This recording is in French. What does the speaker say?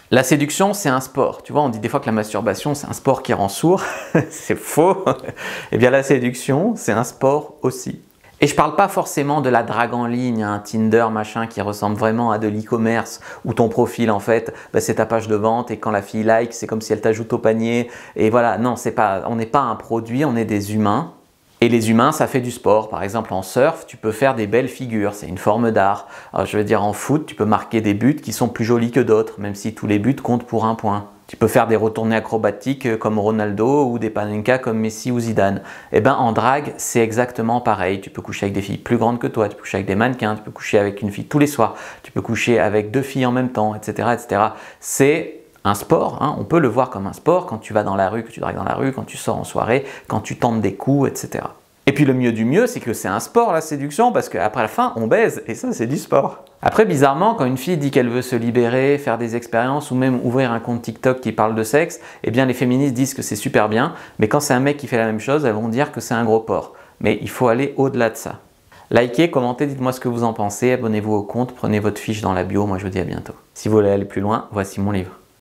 La séduction, c'est un sport. Tu vois, on dit des fois que la masturbation, c'est un sport qui rend sourd. C'est faux. Eh bien, la séduction, c'est un sport aussi. Et je parle pas forcément de la drague en ligne, un Tinder, machin, qui ressemble vraiment à de l'e-commerce, où ton profil, en fait, bah, c'est ta page de vente, et quand la fille like, c'est comme si elle t'ajoute au panier. Et voilà, non, on n'est pas un produit, on est des humains. Et les humains, ça fait du sport. Par exemple, en surf, tu peux faire des belles figures, c'est une forme d'art. Je veux dire, en foot, tu peux marquer des buts qui sont plus jolis que d'autres, même si tous les buts comptent pour un point. Tu peux faire des retournées acrobatiques comme Ronaldo ou des panenkas comme Messi ou Zidane. Et ben en drague, c'est exactement pareil. Tu peux coucher avec des filles plus grandes que toi, tu peux coucher avec des mannequins, tu peux coucher avec une fille tous les soirs, tu peux coucher avec 2 filles en même temps, etc. etc. C'est un sport, hein. On peut le voir comme un sport quand tu vas dans la rue, que tu dragues dans la rue, quand tu sors en soirée, quand tu tentes des coups, etc. Et puis le mieux du mieux, c'est que c'est un sport la séduction, parce qu'après la fin, on baise, et ça c'est du sport. Après, bizarrement, quand une fille dit qu'elle veut se libérer, faire des expériences, ou même ouvrir un compte TikTok qui parle de sexe, eh bien les féministes disent que c'est super bien, mais quand c'est un mec qui fait la même chose, elles vont dire que c'est un gros porc. Mais il faut aller au-delà de ça. Likez, commentez, dites-moi ce que vous en pensez, abonnez-vous au compte, prenez votre fiche dans la bio, moi je vous dis à bientôt. Si vous voulez aller plus loin, voici mon livre.